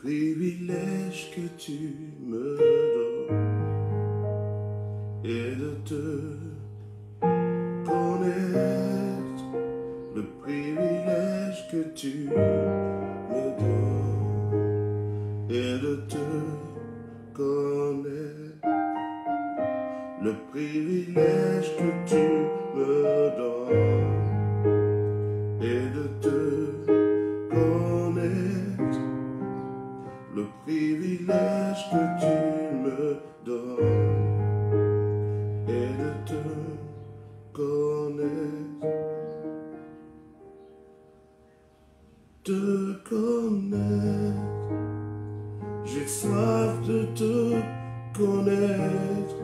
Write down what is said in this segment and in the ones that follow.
privilège que tu me donnes est de te connaître, le privilège que tu me donnes est de te connaître, le privilège que tu me donnes est de te connaître, le privilège que tu me donnes et de te connaître, j'ai soif de te connaître,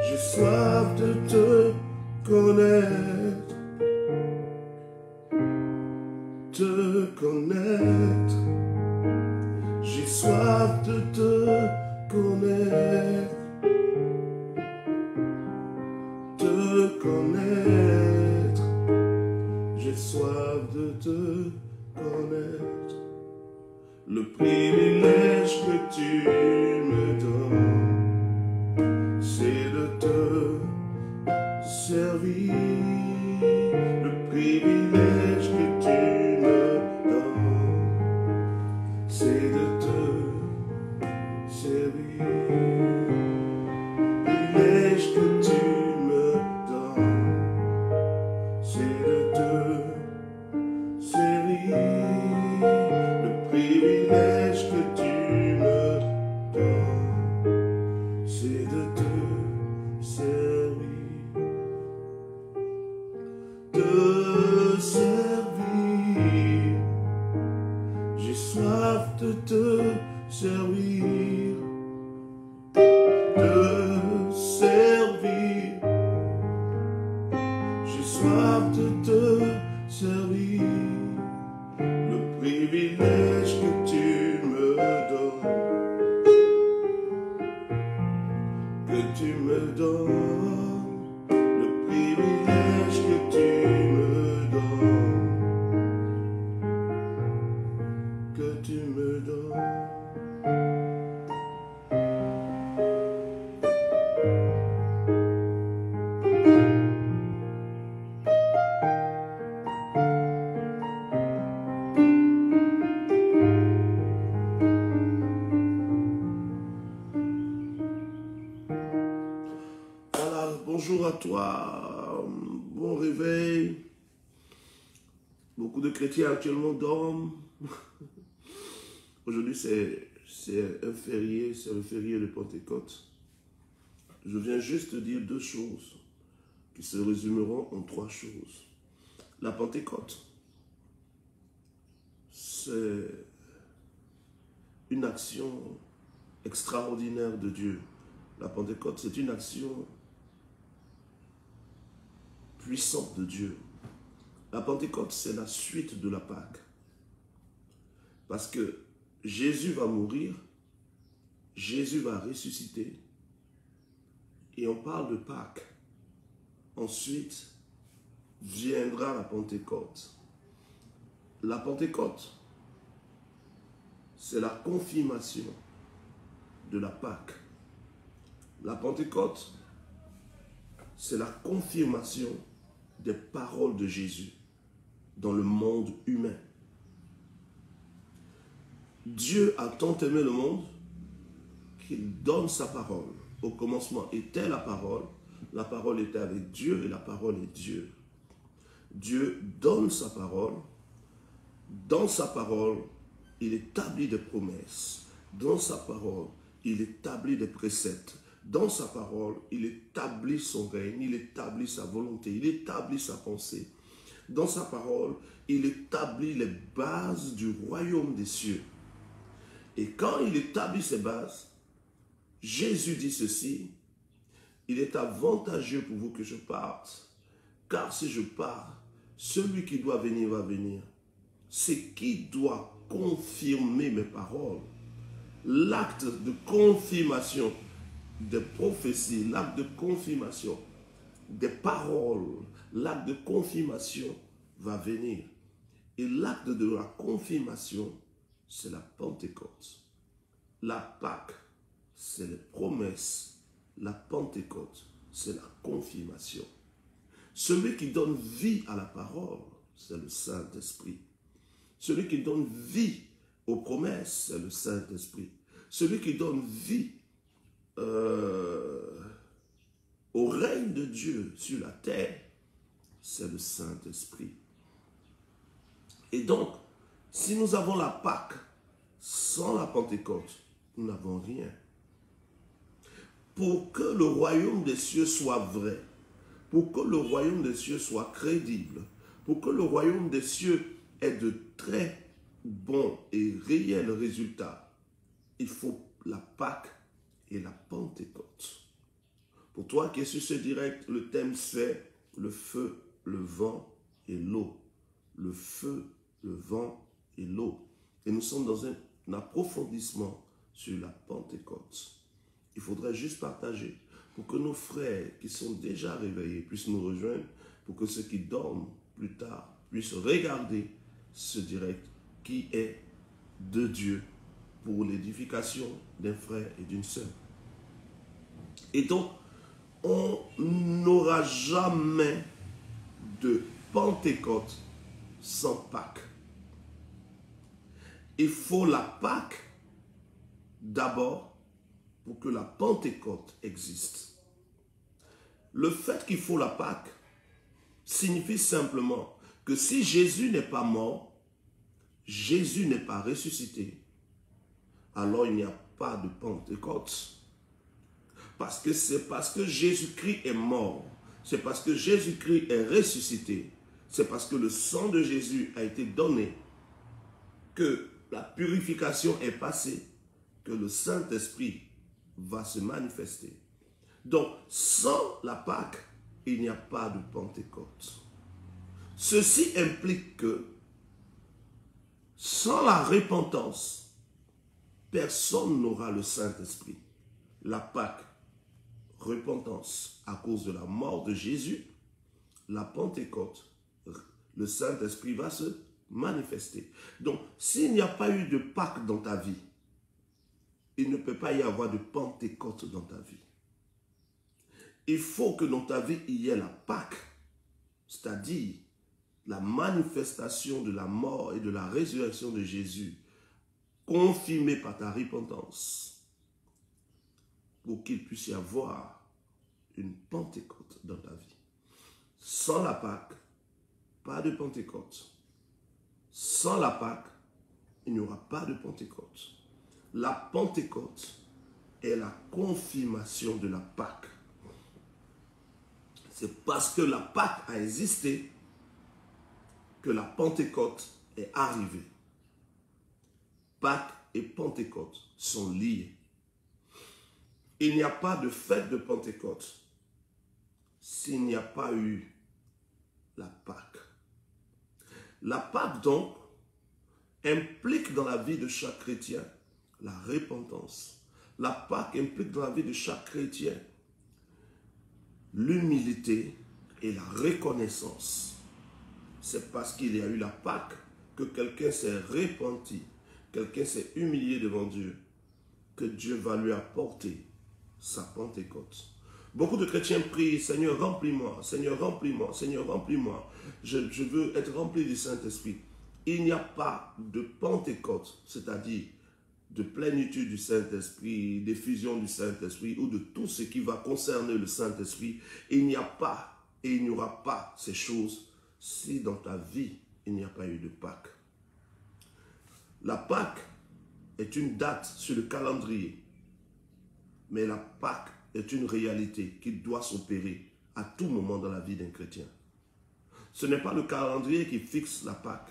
j'ai soif de te connaître, j'ai soif de te connaître, j'ai soif de te connaître, le privilège que tu me donnes, c'est de te servir, le privilège que tu me donnes, c'est de te servir, le privilège que tu me donnes, c'est de te servir, le privilège que tu me donnes, c'est de te servir, j'ai soif de te servir, j'ai soif de te servir, le privilège que tu me donnes, le privilège que tu me donnes, Voilà, bonjour à toi, bon réveil. Beaucoup de chrétiens actuellement dorment. Aujourd'hui, c'est un férié, c'est le férié de Pentecôte. Je viens juste dire deux choses qui se résumeront en trois choses. La Pentecôte, c'est une action extraordinaire de Dieu. La Pentecôte, c'est une action puissante de Dieu. La Pentecôte, c'est la suite de la Pâque. Parce que Jésus va mourir, Jésus va ressusciter, et on parle de Pâques. Ensuite, viendra la Pentecôte. La Pentecôte, c'est la confirmation de la Pâque. La Pentecôte, c'est la confirmation des paroles de Jésus dans le monde humain. Dieu a tant aimé le monde qu'il donne sa parole. Au commencement était la parole était avec Dieu et la parole est Dieu. Dieu donne sa parole. Dans sa parole, il établit des promesses. Dans sa parole, il établit des préceptes. Dans sa parole, il établit son règne, il établit sa volonté, il établit sa pensée. Dans sa parole, il établit les bases du royaume des cieux. Et quand il établit ces bases, Jésus dit ceci: il est avantageux pour vous que je parte, car si je pars, celui qui doit venir va venir. C'est qui doit confirmer mes paroles. L'acte de confirmation des prophéties, l'acte de confirmation des paroles, l'acte de confirmation va venir. Et l'acte de la confirmation, c'est la Pentecôte. La Pâque, c'est les promesses. La Pentecôte, c'est la confirmation. Celui qui donne vie à la parole, c'est le Saint-Esprit. Celui qui donne vie aux promesses, c'est le Saint-Esprit. Celui qui donne vie au règne de Dieu sur la terre, c'est le Saint-Esprit. Et donc, si nous avons la Pâque sans la Pentecôte, nous n'avons rien. Pour que le royaume des cieux soit vrai, pour que le royaume des cieux soit crédible, pour que le royaume des cieux ait de très bons et réels résultats, il faut la Pâque et la Pentecôte. Pour toi qui es sur ce direct, le thème c'est le feu, le vent et l'eau. Le feu, le vent et l'eau. Et nous sommes dans un approfondissement sur la Pentecôte. Il faudrait juste partager pour que nos frères qui sont déjà réveillés puissent nous rejoindre, pour que ceux qui dorment plus tard puissent regarder ce direct qui est de Dieu pour l'édification d'un frère et d'une sœur. Et donc, on n'aura jamais de Pentecôte sans Pâques. Il faut la Pâque d'abord pour que la Pentecôte existe. Le fait qu'il faut la Pâque signifie simplement que si Jésus n'est pas mort, Jésus n'est pas ressuscité, alors il n'y a pas de Pentecôte. Parce que c'est parce que Jésus-Christ est mort, c'est parce que Jésus-Christ est ressuscité, c'est parce que le sang de Jésus a été donné, que la purification est passée, que le Saint-Esprit va se manifester. Donc, sans la Pâque, il n'y a pas de Pentecôte. Ceci implique que, sans la repentance, personne n'aura le Saint-Esprit. La Pâque, repentance à cause de la mort de Jésus. La Pentecôte, le Saint-Esprit va se manifester. Donc, s'il n'y a pas eu de Pâque dans ta vie, il ne peut pas y avoir de Pentecôte dans ta vie. Il faut que dans ta vie, il y ait la Pâque, c'est-à-dire la manifestation de la mort et de la résurrection de Jésus, confirmée par ta repentance, pour qu'il puisse y avoir une Pentecôte dans ta vie. Sans la Pâque, pas de Pentecôte. Sans la Pâque, il n'y aura pas de Pentecôte. La Pentecôte est la confirmation de la Pâque. C'est parce que la Pâque a existé que la Pentecôte est arrivée. Pâque et Pentecôte sont liés. Il n'y a pas de fête de Pentecôte s'il n'y a pas eu la Pâque. La Pâque, donc, implique dans la vie de chaque chrétien la repentance. La Pâque implique dans la vie de chaque chrétien l'humilité et la reconnaissance. C'est parce qu'il y a eu la Pâque que quelqu'un s'est repenti, quelqu'un s'est humilié devant Dieu, que Dieu va lui apporter sa Pentecôte. Beaucoup de chrétiens prient, Seigneur, remplis-moi, Seigneur, remplis-moi, Seigneur, remplis-moi. Je veux être rempli du Saint-Esprit. Il n'y a pas de Pentecôte, c'est-à-dire de plénitude du Saint-Esprit, d'effusion du Saint-Esprit ou de tout ce qui va concerner le Saint-Esprit. Il n'y a pas et il n'y aura pas ces choses si dans ta vie, il n'y a pas eu de Pâque. La Pâque est une date sur le calendrier, mais la Pâque est une réalité qui doit s'opérer à tout moment dans la vie d'un chrétien. Ce n'est pas le calendrier qui fixe la Pâque,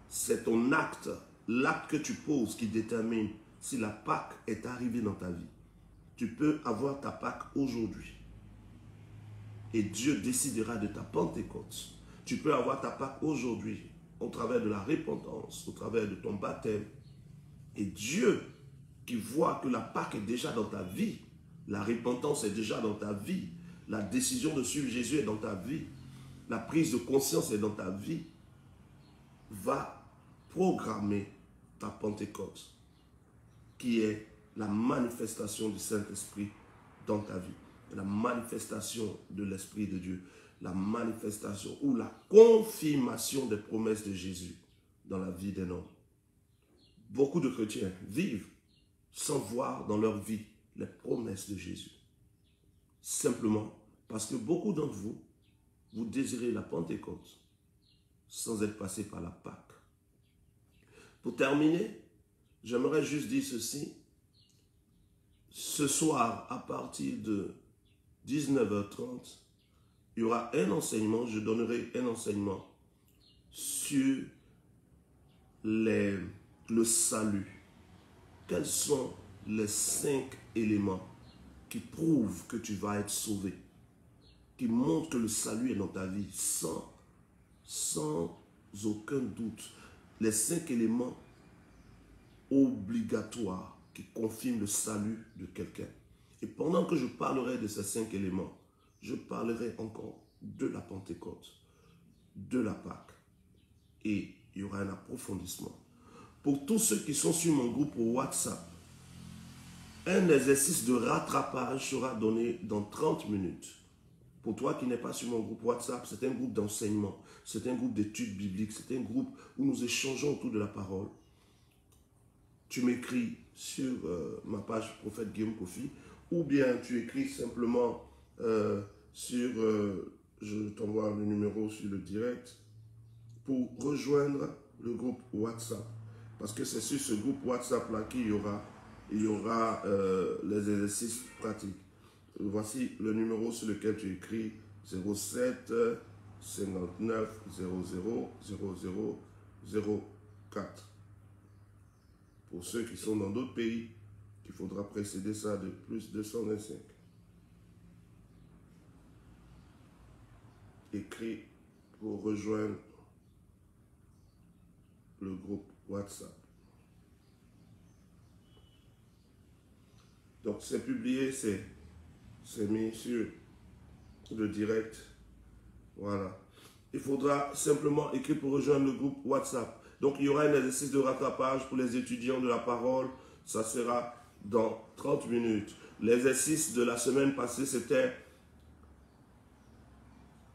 c'est ton acte, l'acte que tu poses qui détermine si la Pâque est arrivée dans ta vie. Tu peux avoir ta Pâque aujourd'hui et Dieu décidera de ta Pentecôte. Tu peux avoir ta Pâque aujourd'hui au travers de la repentance, au travers de ton baptême. Et Dieu qui voit que la Pâque est déjà dans ta vie, la repentance est déjà dans ta vie, la décision de suivre Jésus est dans ta vie, la prise de conscience est dans ta vie, va programmer ta Pentecôte, qui est la manifestation du Saint-Esprit dans ta vie, la manifestation de l'Esprit de Dieu, la manifestation ou la confirmation des promesses de Jésus dans la vie d'un homme. Beaucoup de chrétiens vivent sans voir dans leur vie les promesses de Jésus. Simplement parce que beaucoup d'entre vous, vous désirez la Pentecôte sans être passé par la Pâque. Pour terminer, j'aimerais juste dire ceci. Ce soir, à partir de 19h30, il y aura un enseignement, je donnerai un enseignement sur le salut. Quels sont les 5 éléments qui prouvent que tu vas être sauvé, qui montrent que le salut est dans ta vie sans aucun doute. Les 5 éléments obligatoires qui confirment le salut de quelqu'un. Et pendant que je parlerai de ces 5 éléments, je parlerai encore de la Pentecôte, de la Pâque. Et il y aura un approfondissement. Pour tous ceux qui sont sur mon groupe WhatsApp, un exercice de rattrapage sera donné dans 30 minutes. Pour toi qui n'es pas sur mon groupe WhatsApp, c'est un groupe d'enseignement, c'est un groupe d'études bibliques, c'est un groupe où nous échangeons autour de la parole. Tu m'écris sur ma page Prophète Guillaume Kofi, ou bien tu écris simplement je t'envoie le numéro sur le direct pour rejoindre le groupe WhatsApp. Parce que c'est sur ce groupe WhatsApp-là qu'il y aura les exercices pratiques. Voici le numéro sur lequel tu écris 07 59 00 00 04. Pour ceux qui sont dans d'autres pays, il faudra précéder ça de plus 225. Écris pour rejoindre le groupe WhatsApp. Donc c'est publié, c'est mis sur le direct. Voilà. Il faudra simplement écrire pour rejoindre le groupe WhatsApp. Donc il y aura un exercice de rattrapage pour les étudiants de la parole. Ça sera dans 30 minutes. L'exercice de la semaine passée, c'était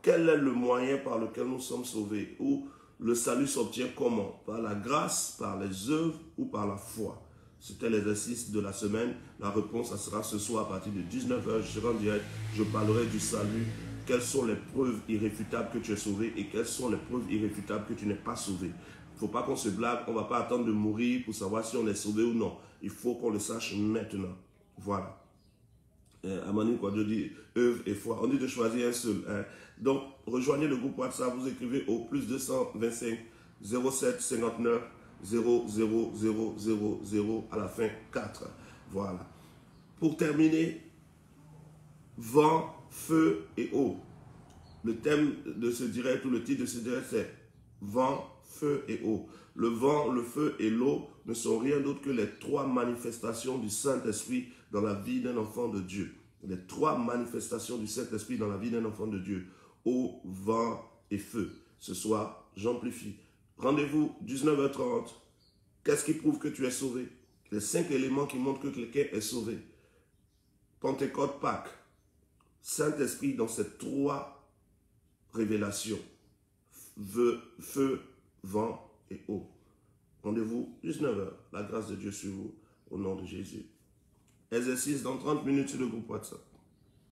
quel est le moyen par lequel nous sommes sauvés, ou le salut s'obtient comment? Par la grâce, par les œuvres ou par la foi? C'était l'exercice de la semaine. La réponse, ça sera ce soir à partir de 19h. Je serai en direct. Je parlerai du salut. Quelles sont les preuves irréfutables que tu es sauvé et quelles sont les preuves irréfutables que tu n'es pas sauvé? Il ne faut pas qu'on se blague. On ne va pas attendre de mourir pour savoir si on est sauvé ou non. Il faut qu'on le sache maintenant. Voilà. Amandine Quadro dit œuvre et foi. On dit de choisir un seul. Hein. Donc, rejoignez le groupe WhatsApp. Vous écrivez au plus 225 07 59 00000 à la fin 4. Voilà. Pour terminer, vent, feu et eau. Le thème de ce direct ou le titre de ce direct, c'est vent, feu et eau. Le vent, le feu et l'eau ne sont rien d'autre que les 3 manifestations du Saint-Esprit dans la vie d'un enfant de Dieu. Les 3 manifestations du Saint-Esprit dans la vie d'un enfant de Dieu. Eau, vent et feu. Ce soir, j'amplifie. Rendez-vous 19h30. Qu'est-ce qui prouve que tu es sauvé? Les 5 éléments qui montrent que quelqu'un est sauvé. Pentecôte, Pâques. Saint-Esprit dans ces 3 révélations. Feu, vent et eau. Rendez-vous 19h. La grâce de Dieu sur vous. Au nom de Jésus. Exercice dans 30 minutes sur le groupe WhatsApp.